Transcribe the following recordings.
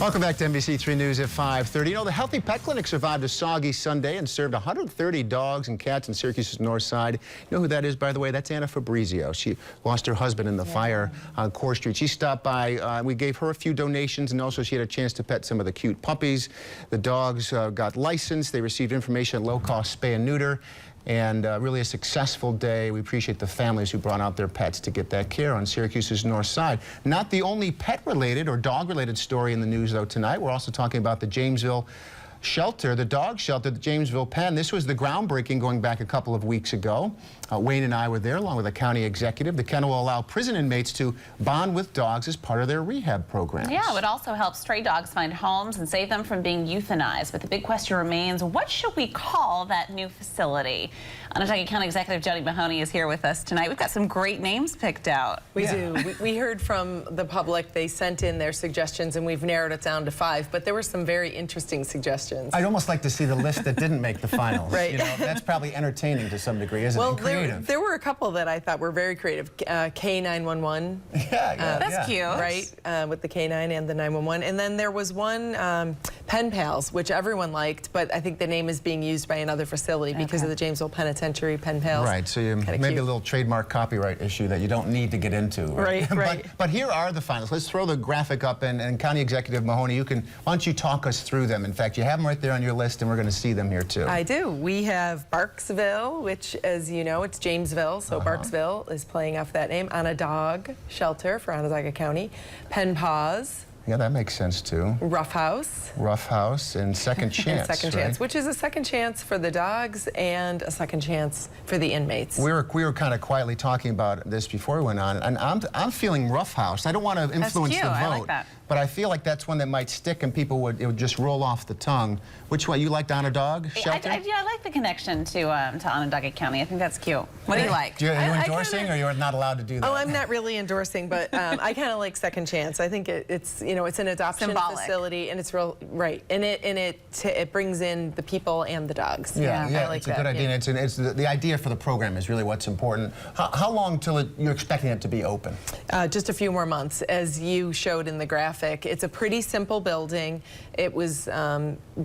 Welcome back to NBC3 News at 5:30. You know, the Healthy Pet Clinic survived a soggy Sunday and served 130 dogs and cats in Syracuse's north side. You know who that is, by the way? That's Anna Fabrizio. She lost her husband in the fire on Core Street. She stopped by. We gave her a few donations, and also she had a chance to pet some of the cute puppies. The dogs got licensed. They received information on low-cost spay and neuter. And really a successful day. We appreciate the families who brought out their pets to get that care on Syracuse's north side. Not the only pet-related or dog-related story in the news, though, tonight. We're also talking about the Jamesville shelter, the dog shelter, the Jamesville Pen. This was the groundbreaking going back a couple of weeks ago. Wayne and I were there along with the county executive. The kennel will allow prison inmates to bond with dogs as part of their rehab programs. Yeah, it would also help stray dogs find homes and save them from being euthanized. But the big question remains, what should we call that new facility? Onondaga County Executive Joanie Mahoney is here with us tonight. We've got some great names picked out. We do. We heard from the public. They sent in their suggestions, and we've narrowed it down to 5. But there were some very interesting suggestions. I'd almost like to see the list that didn't make the finals. Right. You know, that's probably entertaining to some degree, isn't it? And creative. There were a couple that I thought were very creative. K911. That's cute. Right, with the K9 and the 911. And then there was one, Pen Pals, which everyone liked, but I think the name is being used by another facility because of the Jamesville Penitentiary, Pen Pals. Right, so you maybe a little trademark copyright issue that you don't need to get into. Right, right. But here are the finals. Let's throw the graphic up, and County Executive Mahoney, why don't you talk us through them? In fact, you have them right there on your list, and we're going to see them here too. I do. We have Barksville, which, as you know, it's Jamesville, so Barksville is playing off that name. On a Dog Shelter for Onondaga County. Pen Paws. Yeah, that makes sense too. Rough House. Rough House and Second Chance. And Second Chance, which is a second chance for the dogs and a second chance for the inmates. We were kind of quietly talking about this before we went on, and I'm feeling Rough House. I don't want to influence the vote, I like that. But I feel like that's one that might stick, and it would just roll off the tongue. Which one you liked, On a Dog Shelter? I like the connection to Onondaga County. I think that's cute. What do you like? Are you endorsing, or you're not allowed to do that? Oh, I'm not really endorsing, but I kind of like Second Chance. I think it's it's an adoption facility, and it's real right, and it brings in the people and the dogs. Yeah, I like it's a good idea. And it's the idea for the program is really what's important. How long till you're expecting it to be open? Just a few more months, as you showed in the graphic. It's a pretty simple building. It was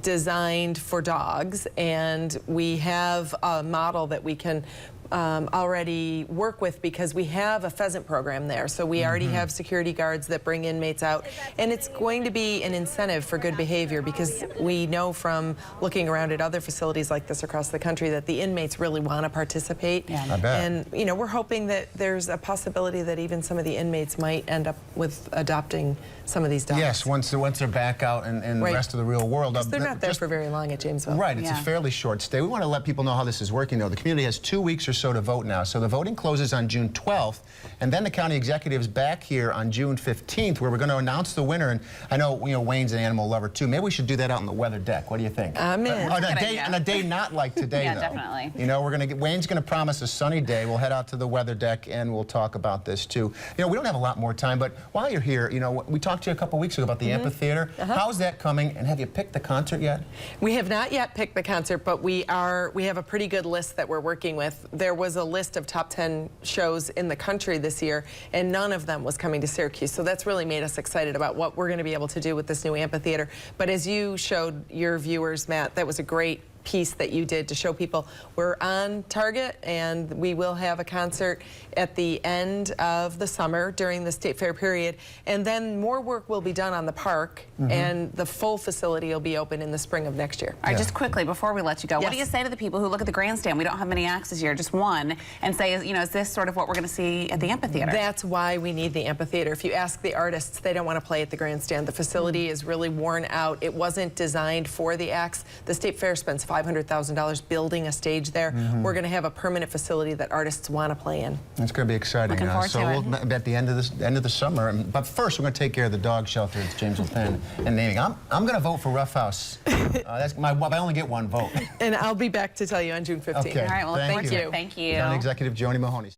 designed for dogs, and we have a model that we can already work with because we have a pheasant program there. So we already have security guards that bring inmates out, and it's going to be an incentive for good behavior because we know from looking around at other facilities like this across the country that the inmates really want to participate. Yeah. I bet. And we're hoping that there's a possibility that even some of the inmates might end up with adopting some of these dogs. Yes, once they're back out in the rest of the real world. They're not there for very long at Jamesville. Right, it's a fairly short stay. We want to let people know how this is working, though. The community has 2 weeks or so to vote now. So the voting closes on June 12th, and then the county executive's back here on June 15th, where we're going to announce the winner. And I know Wayne's an animal lover too. Maybe we should do that out on the weather deck. What do you think? I'm in. On a day not like today, Yeah, though. definitely. Wayne's going to promise a sunny day. We'll head out to the weather deck and we'll talk about this too. We don't have a lot more time, but while you're here, we talked to you a couple weeks ago about the amphitheater. How's that coming? And have you picked the concert yet? We have not yet picked the concert, but we have a pretty good list that we're working with. There was a list of top 10 shows in the country this year, and none of them was coming to Syracuse. So that's really made us excited about what we're going to be able to do with this new amphitheater. But as you showed your viewers, Matt, that was a great piece that you did to show people we're on target, and we will have a concert at the end of the summer during the state fair period, and then more work will be done on the park, and the full facility will be open in the spring of next year. All right, just quickly before we let you go, what do you say to the people who look at the grandstand? We don't have many acts this year, just one, and say, is this sort of what we're going to see at the amphitheater? That's why we need the amphitheater. If you ask the artists, they don't want to play at the grandstand. The facility is really worn out. It wasn't designed for the acts. The state fair spends $500,000 building a stage there. We're going to have a permanent facility that artists want to play in. It's going to be exciting. Looking forward to it. We'll at the end of the summer. But first, we're going to take care of the dog shelter at Jamesville Pen and naming. I'm going to vote for Rough House. I only get one vote. And I'll be back to tell you on June 15th. Okay. All right. Well, Thank you. Thank you. County Executive Joanie Mahoney.